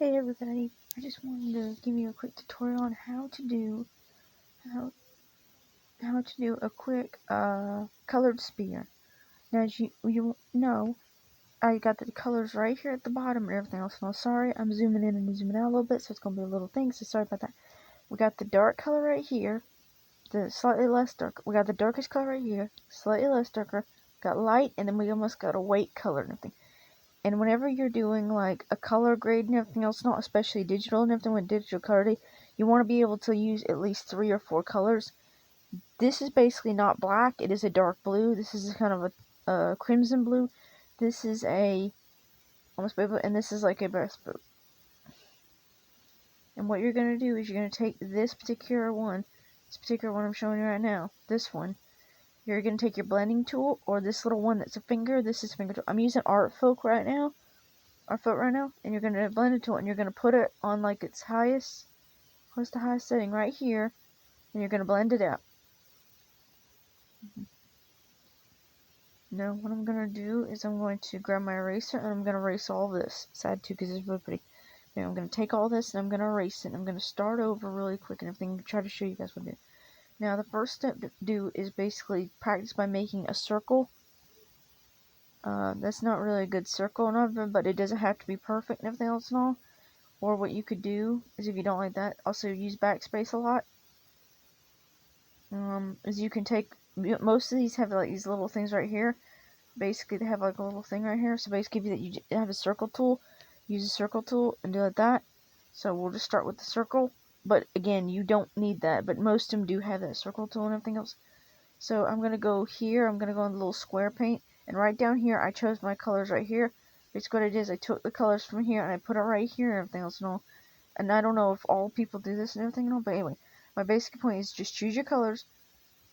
Hey everybody, I just wanted to give you a quick tutorial on how to do a quick colored spear. Now as you know, I got the colors right here at the bottom and everything else. Now sorry, I'm zooming in and zooming out a little bit, so it's gonna be a little thing, so sorry about that. We got the dark color right here, the slightly less dark. We got the darkest color right here, slightly less darker, got light, and then we almost got a white color and everything. And whenever you're doing like a color grade and everything else, not especially digital and everything with digital color, you want to be able to use at least 3 or 4 colors. This is basically not black, it is a dark blue. This is kind of a crimson blue. This is a almost baby, and this is like a breast blue. And what you're going to do is you're going to take this particular one I'm showing you right now, this one. You're going to take your blending tool, or this little one that's a finger. This is finger tool. I'm using Artflow right now. And you're going to blend it to it, and you're going to put it on like its highest, what's the highest setting right here, and you're going to blend it out. Now what I'm going to do is I'm going to grab my eraser and I'm going to erase all this. Sad too because it's really pretty. Now I'm going to take all this and I'm going to erase it, and I'm going to start over really quick and everything to try to show you guys what to do. Now the first step to do is basically practice by making a circle. That's not really a good circle and everything, but it doesn't have to be perfect and everything else and all. Or what you could do is, if you don't like that, also use backspace a lot. Is you can take, most of these have like these little things right here. Basically they have like a little thing right here, so basically if you have a circle tool, use a circle tool and do it like that. So we'll just start with the circle, but again, you don't need that, but most of them do have that circle tool and everything else. So I'm gonna go here, I'm gonna go in the little square paint, and right down here I chose my colors right here. Basically what it is, I took the colors from here and I put it right here and everything else and all. And I don't know if all people do this and everything and all, but anyway, my basic point is just choose your colors.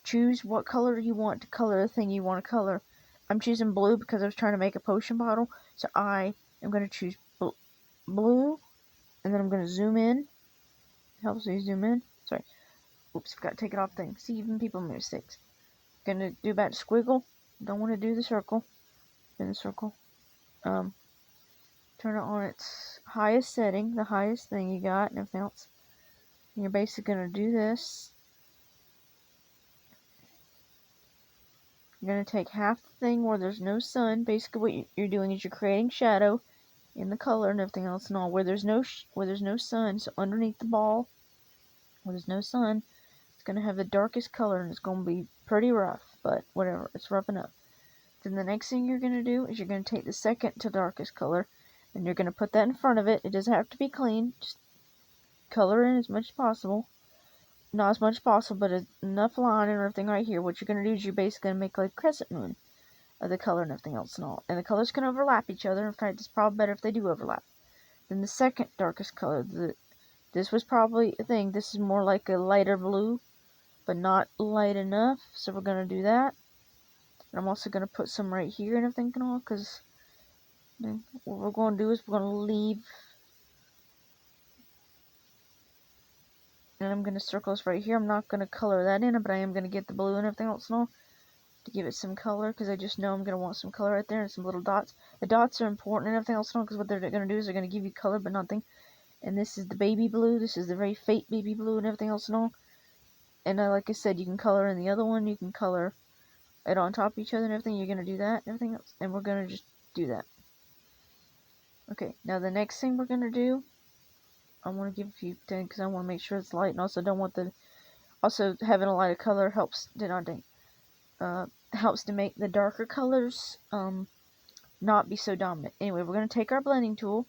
Choose what color you want to color the thing you want to color. I'm choosing blue because I was trying to make a potion bottle, so I am going to choose blue, and then I'm going to zoom in. Helps me zoom in. Sorry. Oops, forgot to take it off thing. See, even people make mistakes. Gonna do back to squiggle. Don't want to do the circle. In the circle. Turn it on its highest setting, the highest thing you got, and everything else. And you're basically gonna do this. You're going to take half the thing where there's no sun. Basically what you're doing is you're creating shadow in the color and everything else and all. Where there's no sun, so underneath the ball, where there's no sun, it's going to have the darkest color and it's going to be pretty rough. But whatever, it's rough enough. Then the next thing you're going to do is you're going to take the second to darkest color and you're going to put that in front of it. It doesn't have to be clean. Just color in as much as possible. Not as much as possible, but enough line and everything right here. What you're going to do is you're basically going to make like a crescent moon of the color and everything else and all. And the colors can overlap each other. In fact, it's probably better if they do overlap. Then the second darkest color, this was probably a thing. This is more like a lighter blue, but not light enough. So we're going to do that. And I'm also going to put some right here and everything and all, because what we're going to do is we're going to leave. And I'm going to circle this right here. I'm not going to color that in, but I am going to get the blue and everything else and all to give it some color, because I just know I'm going to want some color right there and some little dots. The dots are important and everything else and all, because what they're going to do is they're going to give you color but nothing. And this is the baby blue. This is the very fake baby blue and everything else and all. And like I said, you can color in the other one. You can color it on top of each other and everything. You're going to do that and everything else. And we're going to just do that. Okay, now the next thing we're going to do, I want to give a few things because I want to make sure it's light, and also don't want the, also having a lighter color helps helps to make the darker colors not be so dominant. Anyway, we're going to take our blending tool,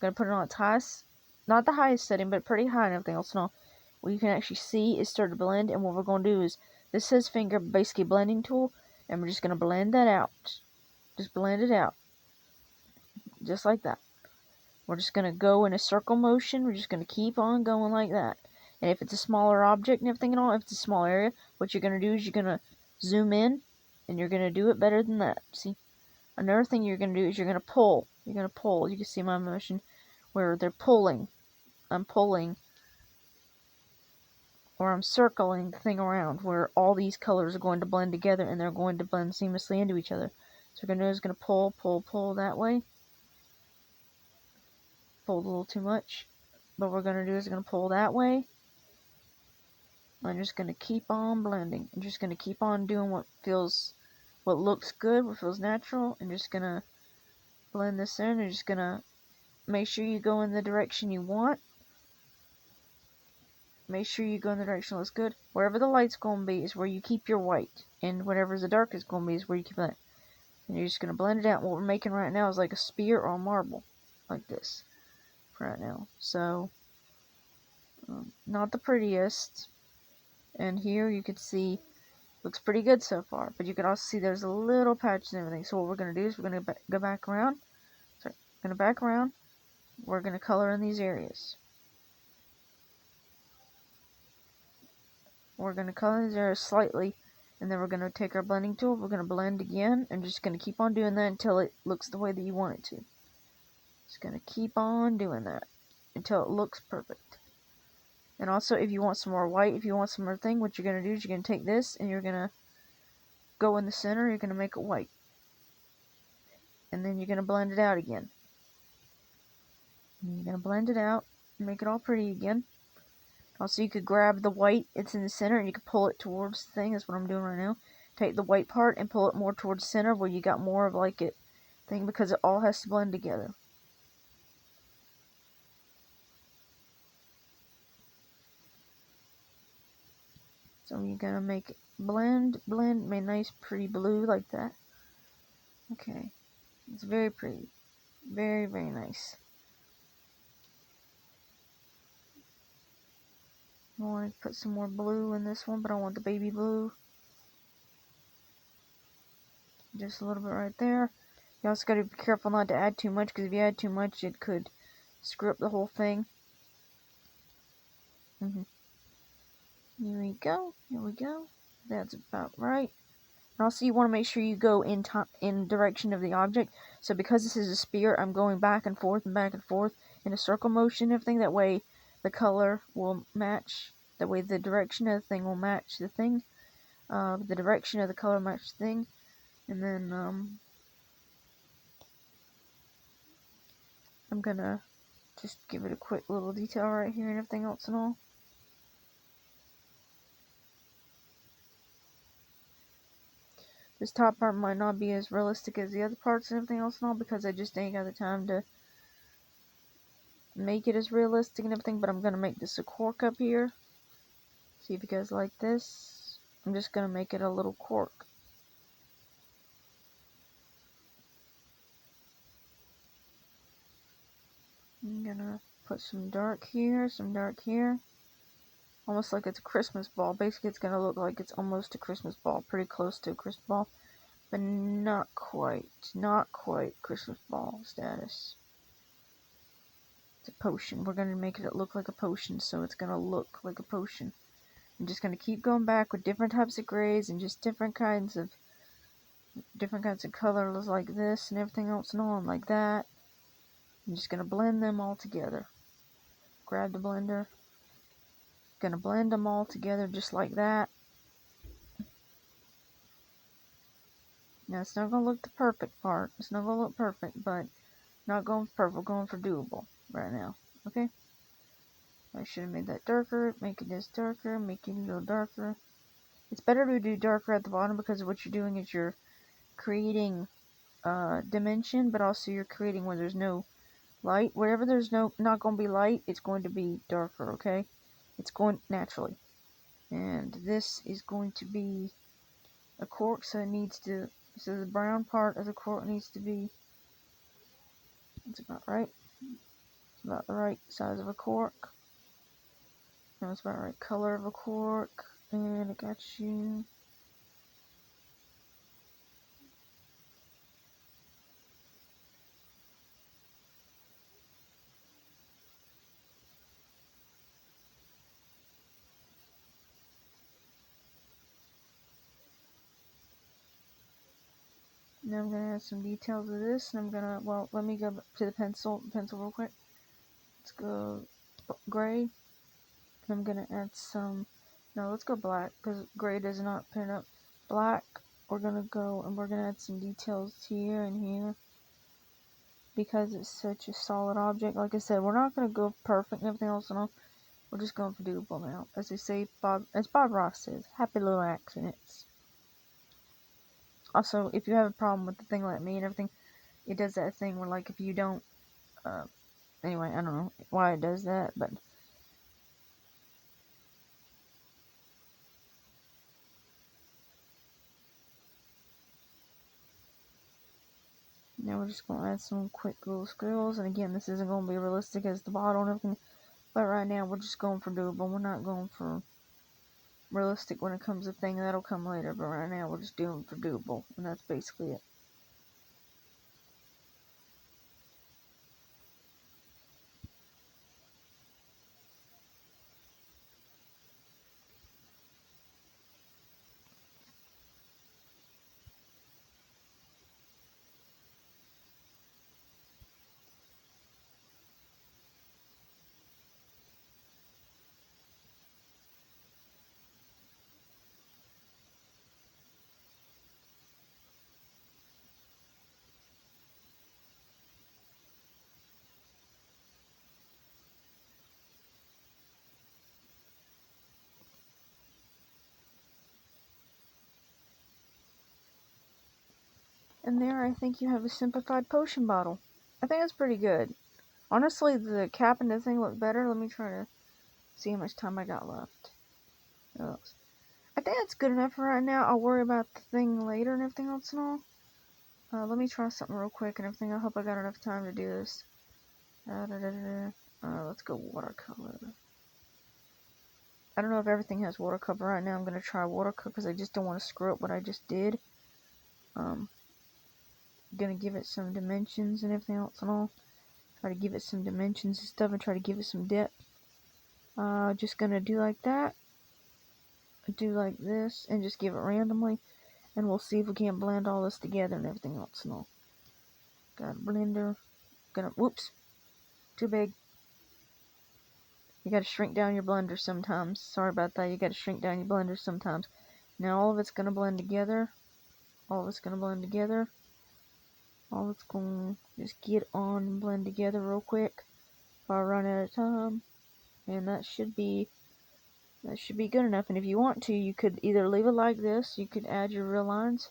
going to put it on its highest, not the highest setting, but pretty high and everything else and all. What you can actually see is start to blend, and what we're going to do is, this says finger, basically blending tool, and we're just going to blend that out. Just blend it out. Just like that. We're just going to go in a circle motion. We're just going to keep on going like that. And if it's a smaller object and everything and all, if it's a small area, what you're going to do is you're going to zoom in, and you're going to do it better than that. See? Another thing you're going to do is you're going to pull. You're going to pull. You can see my motion where they're pulling. I'm pulling, or I'm circling the thing around, where all these colors are going to blend together and they're going to blend seamlessly into each other. So what we're going to do is going to pull, pull, pull that way. pulled a little too much. What we're going to do is we're going to pull that way. I'm just going to keep on blending. I'm just going to keep on doing what looks good, what feels natural. I'm just going to blend this in. I'm just going to make sure you go in the direction you want. Make sure you go in the direction that looks good. Wherever the light's going to be is where you keep your white. And whatever the dark is going to be is where you keep that. And you're just going to blend it out. What we're making right now is like a spear or a marble. Like this. Right now. So, not the prettiest. And here you can see, looks pretty good so far. But you can also see there's a little patch and everything. So what we're going to do is we're going to go back around. Sorry. We're going to back around. We're going to color in these areas. We're going to color these areas slightly, and then we're going to take our blending tool, we're going to blend again, and just going to keep on doing that until it looks the way that you want it to. Just going to keep on doing that until it looks perfect. And also, if you want some more white, if you want some more thing, what you're going to do is you're going to take this, and you're going to go in the center, you're going to make it white. And then you're going to blend it out again. And you're going to blend it out, and make it all pretty again. Also, you could grab the white, it's in the center, and you could pull it towards the thing. That's what I'm doing right now. Take the white part and pull it more towards the center where you got more of like it thing, because it all has to blend together. So you're gonna make it blend, make nice pretty blue like that. Okay, it's very pretty, very, very nice. I want to put some more blue in this one, but I want the baby blue. Just a little bit right there. You also got to be careful not to add too much, because if you add too much, it could screw up the whole thing. Here we go. Here we go. That's about right. And also, you want to make sure you go in direction of the object. So because this is a spear, I'm going back and forth in a circle motion. Everything that way, the color will match. That way, the direction of the thing will match the thing. The direction of the color match the thing. And then I'm gonna just give it a quick little detail right here and everything else and all. This top part might not be as realistic as the other parts and everything else and all, because I just ain't got the time to make it as realistic and everything, but I'm going to make this a cork up here. See if you guys like this. I'm just going to make it a little cork. I'm going to put some dark here, some dark here. Almost like it's a Christmas ball. Basically, it's going to look like it's almost a Christmas ball. Pretty close to a Christmas ball. But not quite. Not quite Christmas ball status. It's a potion. We're going to make it look like a potion, so it's going to look like a potion. I'm just going to keep going back with different types of grays and just different kinds of colors like this and everything else and on like that. I'm just going to blend them all together. Grab the blender. Going to blend them all together just like that. Now, it's not going to look the perfect part. It's not going to look perfect, but not going for perfect. We're going for doable right now. Okay? I should have made that darker. Making this darker. Making it a little darker. It's better to do darker at the bottom, because what you're doing is you're creating dimension, but also you're creating where there's no light. Wherever there's not going to be light, it's going to be darker, okay? It's going naturally. And this is going to be a cork, so the brown part of the cork needs to be, it's about right. It's about the right size of a cork. And it's about the right color of a cork. And I got you. Now I'm going to add some details of this, and I'm going to, well, let me go to the pencil real quick. Let's go gray. I'm going to add some, no, let's go black, because gray does not pin up. Black, we're going to go, and we're going to add some details here and here. because it's such a solid object. Like I said, we're not going to go perfect and everything else and all. We're just going for doable now. As they say, as Bob Ross says, happy little accidents. Also, if you have a problem with the thing like me and everything, it does that thing where, like, if you don't, anyway, I don't know why it does that, but now we're just going to add some quick little squiggles, and again, this isn't going to be realistic as the bottle and everything, but right now we're just going for doable. We're not going for realistic when it comes to thing that'll come later, but right now we're just doing for doable, and that's basically it. And there, I think you have a simplified potion bottle. I think that's pretty good. Honestly, the cap and the thing look better. Let me try to see how much time I got left. Oh. I think that's good enough for right now. I'll worry about the thing later and everything else and all. Let me try something real quick and everything. I hope I got enough time to do this. Let's go watercolor. I don't know if everything has watercolor right now. I'm going to try watercolor because I just don't want to screw up what I just did. Gonna give it some dimensions and everything else and all. Try to give it some dimensions and stuff and try to give it some depth. Just gonna do like that. Do like this and just give it randomly. And we'll see if we can blend all this together and everything else and all. Got a blender. Whoops. Too big. You gotta shrink down your blender sometimes. Sorry about that. You gotta shrink down your blender sometimes. Now all of it's gonna blend together. All of it's gonna blend together. All it's gonna just get on and blend together real quick. If I run out of time. And that should be good enough. And if you want to, you could either leave it like this. You could add your real lines.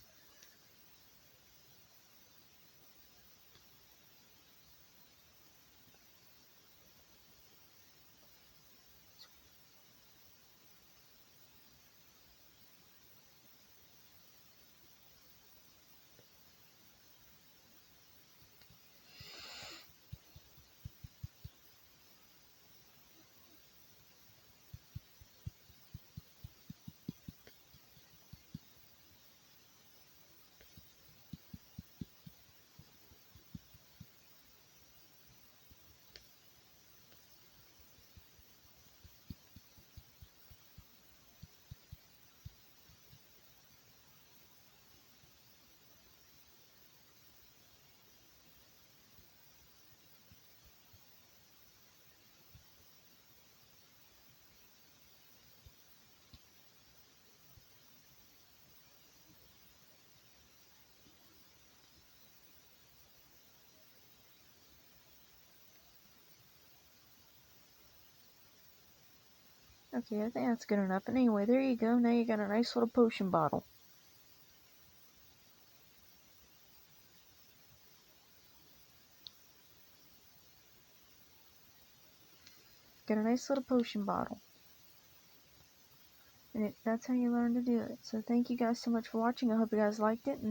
Okay, I think that's good enough. And anyway, there you go. Now you got a nice little potion bottle. Got a nice little potion bottle. And that's how you learn to do it. So thank you guys so much for watching. I hope you guys liked it. And